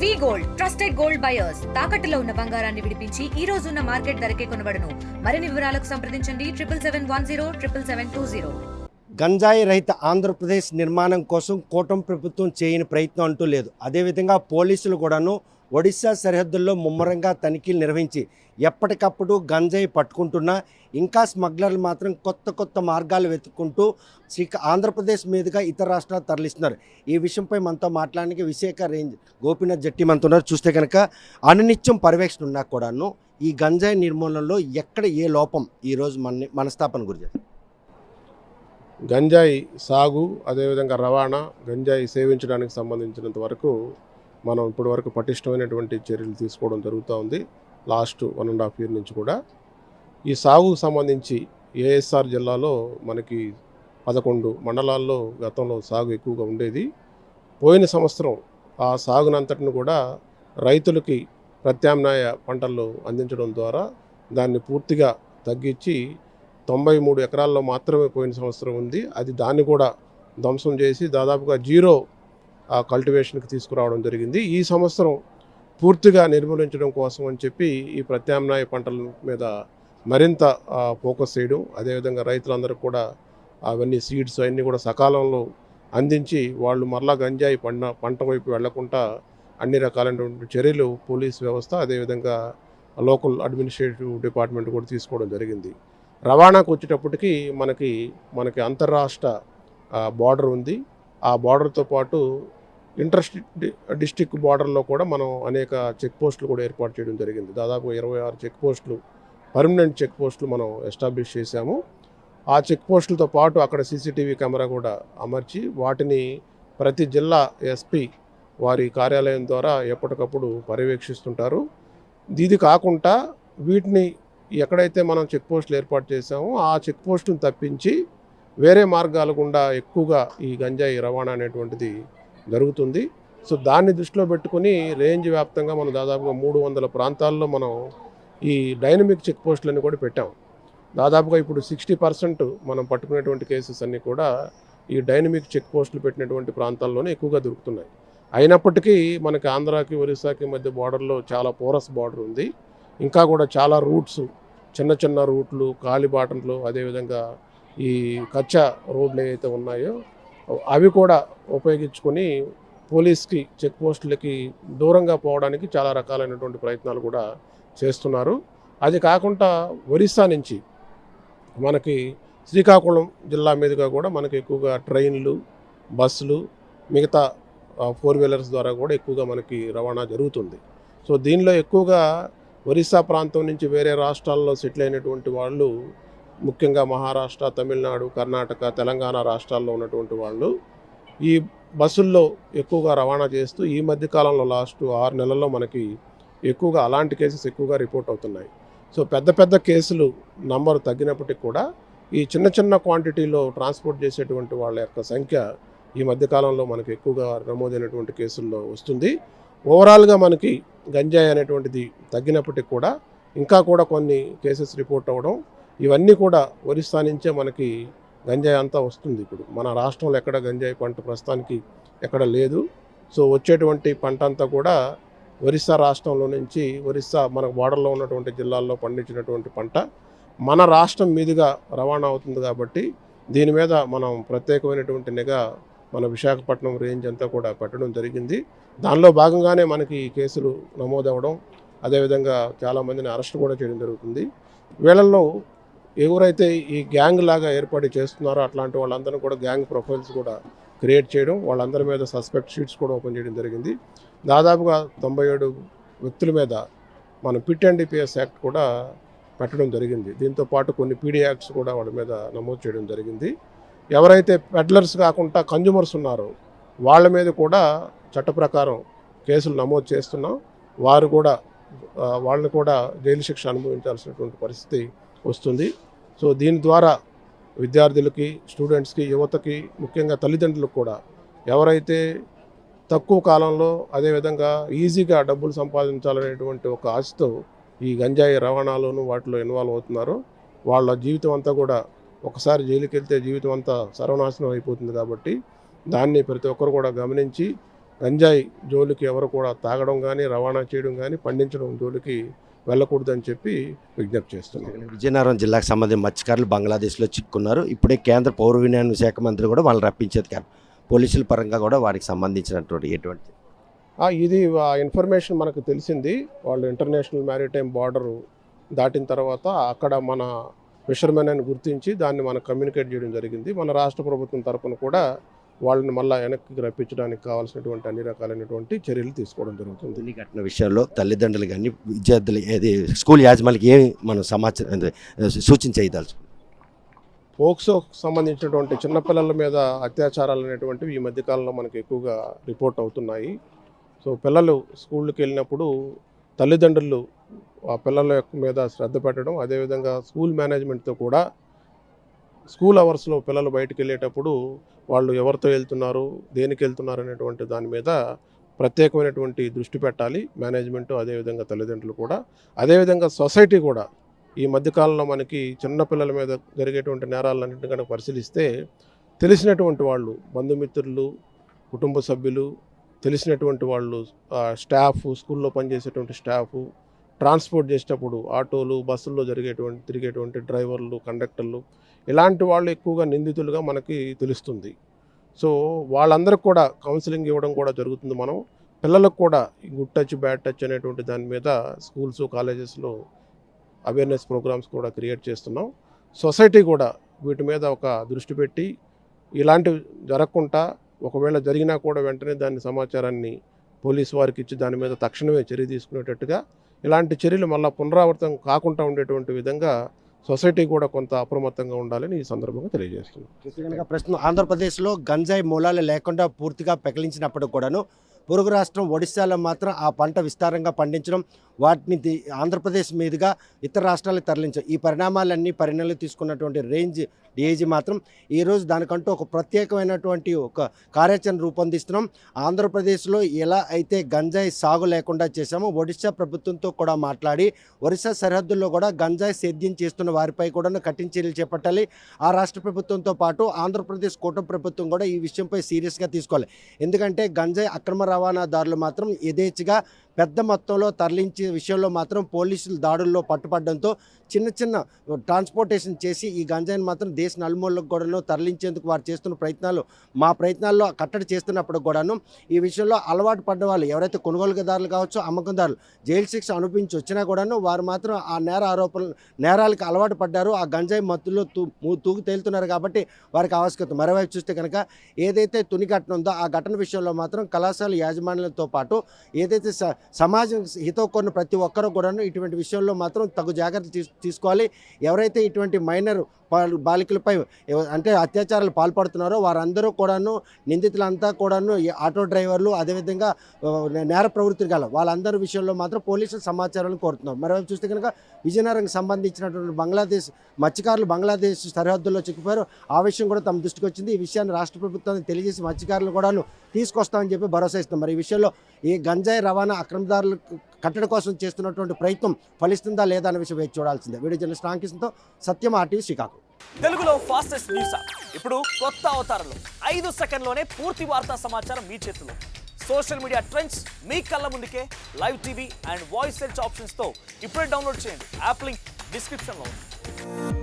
Gold trusted gold buyers తాకట్టులో ఉన్న బంగారాన్ని విడిపించి ఈ రోజు ఉన్న మార్కెట్ ధరకే కొనబడును. మరిన్ని వివరాలకు సంప్రదించండి 7771077720. గంజాయి రహిత ఆంధ్రప్రదేశ్ నిర్మాణం కోసం కూటమి ప్రభుత్వం చేయని ప్రయత్నం అంటూ లేదు. అదేవిధంగా పోలీసులు కూడాను ఒడిశా సరిహద్దుల్లో ముమ్మరంగా తనిఖీలు నిర్వహించి ఎప్పటికప్పుడు గంజాయి పట్టుకుంటున్నా ఇంకా స్మగ్లర్లు మాత్రం కొత్త మార్గాలు వెతుక్కుంటూ ఆంధ్రప్రదేశ్ మీదుగా ఇతర రాష్ట్రాలు తరలిస్తున్నారు. ఈ విషయంపై మనతో మాట్లాడడానికి విశాఖ రేంజ్ గోపీనాథ్ జట్టి మనతో ఉన్నారు. చూస్తే కనుక అనునిత్యం పర్యవేక్షణ ఉన్నా కూడాను ఈ గంజాయి నిర్మూలనలో ఎక్కడ ఏ లోపం ఈరోజు మనస్తాపన గురించి గంజాయి సాగు అదేవిధంగా రవాణా గంజాయి సేవించడానికి సంబంధించినంత వరకు మనం ఇప్పటివరకు పటిష్టమైనటువంటి చర్యలు తీసుకోవడం జరుగుతూ ఉంది. లాస్ట్ 1.5 year నుంచి కూడా ఈ సాగుకు సంబంధించి ఏఎస్ఆర్ జిల్లాలో మనకి 11 మండలాల్లో గతంలో సాగు ఎక్కువగా ఉండేది. పోయిన సంవత్సరం ఆ సాగునంతటిని కూడా రైతులకి ప్రత్యామ్నాయ పంటలు అందించడం ద్వారా దాన్ని పూర్తిగా తగ్గించి 93 ఎకరాల్లో మాత్రమే పోయిన సంవత్సరం ఉంది. దాన్ని కూడా ధ్వంసం చేసి దాదాపుగా జీరో కల్టివేషన్కి తీసుకురావడం జరిగింది. ఈ సంవత్సరం పూర్తిగా నిర్మూలించడం కోసం అని చెప్పి ఈ ప్రత్యామ్నాయ పంటల మీద మరింత ఫోకస్ చేయడం, అదేవిధంగా రైతులందరికీ కూడా అవన్నీ సీడ్స్ అవన్నీ కూడా సకాలంలో అందించి వాళ్ళు మరలా గంజాయి పంట వైపు వెళ్లకుండా అన్ని రకాలైనటువంటి చర్యలు పోలీస్ వ్యవస్థ అదేవిధంగా లోకల్ అడ్మినిస్ట్రేటివ్ డిపార్ట్మెంట్ కూడా తీసుకోవడం జరిగింది. రవాణాకు వచ్చేటప్పటికి మనకి అంతర్రాష్ట్ర బార్డర్ ఉంది. ఆ బార్డర్తో పాటు ఇంటర్ డిస్టిక్ బార్డర్లో కూడా మనం అనేక చెక్ పోస్టులు కూడా ఏర్పాటు చేయడం జరిగింది. దాదాపు 26 చెక్ పోస్టులు పర్మనెంట్ చెక్ పోస్టులు మనం ఎస్టాబ్లిష్ చేశాము. ఆ చెక్ పోస్టులతో పాటు అక్కడ సీసీటీవీ కెమెరా కూడా అమర్చి వాటిని ప్రతి జిల్లా ఎస్పీ వారి కార్యాలయం ద్వారా ఎప్పటికప్పుడు పర్యవేక్షిస్తుంటారు. ఇది కాకుండా వీటిని ఎక్కడైతే మనం చెక్ పోస్టులు ఏర్పాటు చేశామో ఆ చెక్ పోస్టును తప్పించి వేరే మార్గాల గుండా ఎక్కువగా ఈ గంజాయి రవాణా అనేటువంటిది జరుగుతుంది. సో దాన్ని దృష్టిలో పెట్టుకుని రేంజ్ వ్యాప్తంగా మనం దాదాపుగా 300 ప్రాంతాల్లో మనం ఈ డైనమిక్ చెక్ పోస్టులని కూడా పెట్టాం. దాదాపుగా ఇప్పుడు 60% మనం పట్టుకునేటువంటి కేసెస్ అన్నీ కూడా ఈ డైనమిక్ చెక్ పోస్టులు పెట్టినటువంటి ప్రాంతాల్లోనే ఎక్కువగా దొరుకుతున్నాయి. అయినప్పటికీ మనకి ఆంధ్రాకి ఒరిస్సాకి మధ్య బార్డర్లో చాలా పోరస్ బార్డర్ ఉంది. ఇంకా కూడా చాలా రూట్స్ చిన్న రూట్లు కాలిబాటలు అదేవిధంగా ఈ కచ్చా రోడ్లు ఏవైతే ఉన్నాయో అవి కూడా ఉపయోగించుకొని పోలీస్కి చెక్ పోస్టులకి దూరంగా పోవడానికి చాలా రకాలైనటువంటి ప్రయత్నాలు కూడా చేస్తున్నారు. అది కాకుండా ఒరిస్సా నుంచి మనకి శ్రీకాకుళం జిల్లా మీదుగా కూడా మనకి ఎక్కువగా ట్రైన్లు బస్సులు మిగతా 4-wheelers ద్వారా కూడా ఎక్కువగా మనకి రవాణా జరుగుతుంది. సో దీనిలో ఎక్కువగా ఒరిస్సా ప్రాంతం నుంచి వేరే రాష్ట్రాల్లో సెటిల్ అయినటువంటి వాళ్ళు ముఖ్యంగా మహారాష్ట్ర తమిళనాడు కర్ణాటక తెలంగాణ రాష్ట్రాల్లో ఉన్నటువంటి వాళ్ళు ఈ బస్సుల్లో ఎక్కువగా రవాణా చేస్తూ ఈ మధ్యకాలంలో లాస్ట్ 6 నెలల్లో మనకి ఎక్కువగా అలాంటి కేసెస్ ఎక్కువగా రిపోర్ట్ అవుతున్నాయి. సో పెద్ద కేసులు నంబర్ తగ్గినప్పటికీ కూడా ఈ చిన్న క్వాంటిటీలో ట్రాన్స్పోర్ట్ చేసేటువంటి వాళ్ళ యొక్క సంఖ్య ఈ మధ్యకాలంలో మనకి ఎక్కువగా నమోదైనటువంటి కేసుల్లో వస్తుంది. ఓవరాల్గా మనకి గంజాయి అనేటువంటిది తగ్గినప్పటికీ కూడా ఇంకా కూడా కొన్ని కేసెస్ రిపోర్ట్ అవ్వడం ఇవన్నీ కూడా ఒరిస్సా నుంచే మనకి గంజాయి అంతా వస్తుంది. ఇప్పుడు మన రాష్ట్రంలో ఎక్కడ గంజాయి పంట ప్రస్తుతానికి ఎక్కడ లేదు. సో వచ్చేటువంటి పంట అంతా కూడా ఒరిస్సా రాష్ట్రంలో నుంచి ఒరిస్సా మన బార్డర్లో ఉన్నటువంటి జిల్లాల్లో పండించినటువంటి పంట మన రాష్ట్రం మీదుగా రవాణా అవుతుంది. కాబట్టి దీని మీద మనం ప్రత్యేకమైనటువంటి నిఘా మన విశాఖపట్నం రేంజ్ అంతా కూడా పెట్టడం జరిగింది. దానిలో భాగంగానే మనకి కేసులు నమోదవడం అదేవిధంగా చాలామందిని అరెస్ట్ కూడా చేయడం జరుగుతుంది. వీళ్ళల్లో ఎవరైతే ఈ గ్యాంగ్ లాగా ఏర్పాటు చేస్తున్నారో అట్లాంటి వాళ్ళందరూ కూడా గ్యాంగ్ ప్రొఫైల్స్ కూడా క్రియేట్ చేయడం వాళ్ళందరి మీద సస్పెక్ట్ షీట్స్ కూడా ఓపెన్ చేయడం జరిగింది. దాదాపుగా 97 వ్యక్తుల మీద మనం పిట్ అండ్ పిఎస్ యాక్ట్ కూడా పెట్టడం జరిగింది. దీంతో పాటు కొన్ని పీడీ యాక్ట్స్ కూడా వాళ్ళ మీద నమోదు చేయడం జరిగింది. ఎవరైతే పెడ్లర్స్ కాకుండా కన్జ్యూమర్స్ ఉన్నారో వాళ్ళ మీద కూడా చట్ట ప్రకారం కేసులు నమోదు చేస్తున్నాం. వాళ్ళని కూడా జైలు శిక్ష అనుభవించాల్సినటువంటి పరిస్థితి వస్తుంది. సో దీని ద్వారా విద్యార్థులకి స్టూడెంట్స్కి యువతకి ముఖ్యంగా తల్లిదండ్రులకు కూడా ఎవరైతే తక్కువ కాలంలో అదేవిధంగా ఈజీగా డబ్బులు సంపాదించాలనేటువంటి ఒక ఆశతో ఈ గంజాయి రవాణాలోనూ వాటిలో ఇన్వాల్వ్ అవుతున్నారో వాళ్ళ జీవితం అంతా కూడా ఒకసారి జైలుకి వెళ్తే జీవితం అంతా సర్వనాశనం అయిపోతుంది. కాబట్టి దాన్ని ప్రతి ఒక్కరు కూడా గమనించి గంజాయి జోలికి ఎవరు కూడా తాగడం కానీ రవాణా చేయడం కానీ పండించడం జోలికి వెళ్ళకూడదని చెప్పి విజ్ఞప్తి చేస్తున్నాను. విజయనగరం జిల్లాకు సంబంధించిన మత్స్యకారులు బంగ్లాదేశ్లో చిక్కున్నారు. ఇప్పుడే కేంద్ర పౌర విమానయాన శాఖ మంత్రి కూడా వాళ్ళని రప్పించేది కాదు. పోలీసుల పరంగా కూడా వారికి సంబంధించినటువంటి ఎటువంటి ఇది ఆ ఇన్ఫర్మేషన్ మనకు తెలిసింది. వాళ్ళు ఇంటర్నేషనల్ మ్యారిటైమ్ బార్డర్ దాటిన తర్వాత అక్కడ మన ఫిషర్మెన్ అని గుర్తించి దాన్ని మనకు కమ్యూనికేట్ చేయడం జరిగింది. మన రాష్ట్ర ప్రభుత్వం తరఫున కూడా వాళ్ళని మళ్ళీ వెనక్కి రప్పించడానికి కావాల్సినటువంటి అన్ని రకాలైనటువంటి చర్యలు తీసుకోవడం జరుగుతుంది. తుని ఘటన విషయంలో తల్లిదండ్రులు కానీ విద్యార్థులు ఏది స్కూల్ యాజమాన్యానికి ఏమి మనం సమాచారం సూచించేయదలుచు పోక్సోకు సంబంధించినటువంటి చిన్నపిల్లల మీద అత్యాచారాలు అనేటువంటివి ఈ మధ్యకాలంలో మనకు ఎక్కువగా రిపోర్ట్ అవుతున్నాయి. సో పిల్లలు స్కూళ్ళకి వెళ్ళినప్పుడు తల్లిదండ్రులు ఆ పిల్లల మీద శ్రద్ధ పెట్టడం, అదేవిధంగా స్కూల్ మేనేజ్మెంట్తో కూడా స్కూల్ అవర్స్లో పిల్లలు బయటకు వెళ్ళేటప్పుడు వాళ్ళు ఎవరితో వెళ్తున్నారు, దేనికి వెళ్తున్నారు అనేటువంటి దాని మీద ప్రత్యేకమైనటువంటి దృష్టి పెట్టాలి మేనేజ్మెంటు, అదేవిధంగా తల్లిదండ్రులు కూడా. అదేవిధంగా సొసైటీ కూడా ఈ మధ్యకాలంలో మనకి చిన్నపిల్లల మీద జరిగేటువంటి నేరాలన్నింటినీ కనుక పరిశీలిస్తే తెలిసినటువంటి వాళ్ళు, బంధుమిత్రులు, కుటుంబ సభ్యులు, తెలిసినటువంటి వాళ్ళు, స్టాఫ్, స్కూల్లో పనిచేసేటువంటి స్టాఫ్, ట్రాన్స్పోర్ట్ చేసేటప్పుడు ఆటోలు, బస్సుల్లో తిరిగేటువంటి డ్రైవర్లు, కండక్టర్లు, ఇలాంటి వాళ్ళు ఎక్కువగా నిందితులుగా మనకి తెలుస్తుంది. సో వాళ్ళందరికీ కూడా కౌన్సిలింగ్ ఇవ్వడం కూడా జరుగుతుంది. మనం పిల్లలకు కూడా గుడ్ టచ్, బ్యాడ్ టచ్ అనేటువంటి దాని మీద స్కూల్స్, కాలేజెస్లో అవేర్నెస్ ప్రోగ్రామ్స్ కూడా క్రియేట్ చేస్తున్నాం. సొసైటీ కూడా వీటి మీద ఒక దృష్టి పెట్టి ఇలాంటివి జరగకుండా, ఒకవేళ జరిగినా కూడా వెంటనే దాని సమాచారాన్ని పోలీసు వారికి ఇచ్చి దాని మీద తక్షణమే చర్య తీసుకునేటట్టుగా, ఇలాంటి చర్యలు మళ్ళీ పునరావృతం కాకుండా ఉండేటువంటి విధంగా సొసైటీ కూడా కొంత అప్రమత్తంగా ఉండాలని ఈ సందర్భంగా తెలియజేస్తున్నాం. ప్రస్తుతం ఆంధ్రప్రదేశ్లో గంజాయి మూలాలు లేకుండా పూర్తిగా పెకలించినప్పుడు కూడాను పొరుగు రాష్ట్రం ఒడిశాలో మాత్రం ఆ పంట విస్తారంగా పండించడం, వాటిని ఆంధ్రప్రదేశ్ మీదుగా ఇతర రాష్ట్రాలకు తరలించడం, ఈ పరిణామాలన్నీ పరిణామాలు తీసుకున్నటువంటి రేంజ్ డీఐజీ మాత్రం ఈరోజు దానికంటూ ఒక ప్రత్యేకమైనటువంటి ఒక కార్యాచరణ రూపొందిస్తున్నాం. ఆంధ్రప్రదేశ్లో ఎలా అయితే గంజాయి సాగు లేకుండా చేశామో ఒడిశా ప్రభుత్వంతో కూడా మాట్లాడి ఒడిశా సరిహద్దుల్లో కూడా గంజాయి సేద్యం చేస్తున్న వారిపై కూడా కఠిన చర్యలు చేపట్టాలి. ఆ రాష్ట్ర ప్రభుత్వంతో పాటు ఆంధ్రప్రదేశ్ కూటమి ప్రభుత్వం కూడా ఈ విషయంపై సీరియస్గా తీసుకోవాలి. ఎందుకంటే గంజాయి అక్రమ రవాణాదారులు మాత్రం యథేచ్ఛగా పెద్ద మొత్తంలో తరలించే విషయంలో మాత్రం పోలీసులు దాడుల్లో పట్టుపడడంతో చిన్న చిన్న ట్రాన్స్పోర్టేషన్ చేసి ఈ గంజాయిని మాత్రం దేశ నలుమూలకు కూడాను తరలించేందుకు వారు చేస్తున్న మా ప్రయత్నాల్లో కట్టడి చేస్తున్నప్పుడు కూడాను ఈ విషయంలో అలవాటు పడ్డ వాళ్ళు ఎవరైతే కొనుగోలుదారులు కావచ్చు, అమ్మకందారులు జైలు శిక్ష అనుభవించి వచ్చినా కూడాను వారు మాత్రం ఆ నేరాలకు అలవాటు పడ్డారు. ఆ గంజాయి మత్తులో తూగు తేలుతున్నారు కాబట్టి వారికి ఆవశ్యకత. మరోవైపు చూస్తే కనుక ఏదైతే తుని ఘటన ఉందో ఆ ఘటన విషయంలో మాత్రం కళాశాల యాజమాన్యాలతో పాటు ఏదైతే సమాజం హితో కొన్న ప్రతి ఒక్కరూ కూడాను ఇటువంటి విషయంలో మాత్రం తగు జాగ్రత్తలు తీసుకోవాలి. ఎవరైతే ఇటువంటి మైనర్ బాలికలపై అంటే అత్యాచారాలు పాల్పడుతున్నారో వారందరూ కూడాను, నిందితులంతా కూడాను ఆటో డ్రైవర్లు, అదేవిధంగా నేర ప్రవృత్తి గల వాళ్ళందరి విషయంలో మాత్రం పోలీసులు సమాచారాన్ని కోరుతున్నారు. మరోవైపు చూస్తే కనుక విజయనగరంకి సంబంధించినటువంటి మత్స్యకారులు బంగ్లాదేశ్ సరిహద్దుల్లో చిక్కిపోయారు. ఆ విషయం కూడా తమ దృష్టికి వచ్చింది. ఈ విషయాన్ని రాష్ట్ర ప్రభుత్వానికి తెలియజేసి మత్స్యకారులు కూడాను తీసుకొస్తామని చెప్పి భరోసా ఇస్తాం. మరి ఈ విషయంలో ఈ గంజాయి రవాణా అక్రమదారులు కట్టడి కోసం చేస్తున్నటువంటి ప్రయత్నం ఫలిస్తుందా లేదా అనే విషయం వేచి చూడాల్సిందే. వీడియో జర్నలిస్ట్ రామకృష్ణతో సత్యం, RTV శ్రీకాకుళం. తెలుగులో ఫాస్టెస్ట్ న్యూస్ ఇప్పుడు కొత్త అవతారంలో 5 సెకండ్లోనే పూర్తి వార్తా సమాచారం మీ చేతిలో. సోషల్ మీడియా ట్రెండ్స్ మీ కళ్ళ ముందుకే live TV and voice search ఆప్షన్స్తో ఇప్పుడే డౌన్లోడ్ చేయండి. యాప్ లింక్ డిస్క్రిప్షన్లో ఉంది.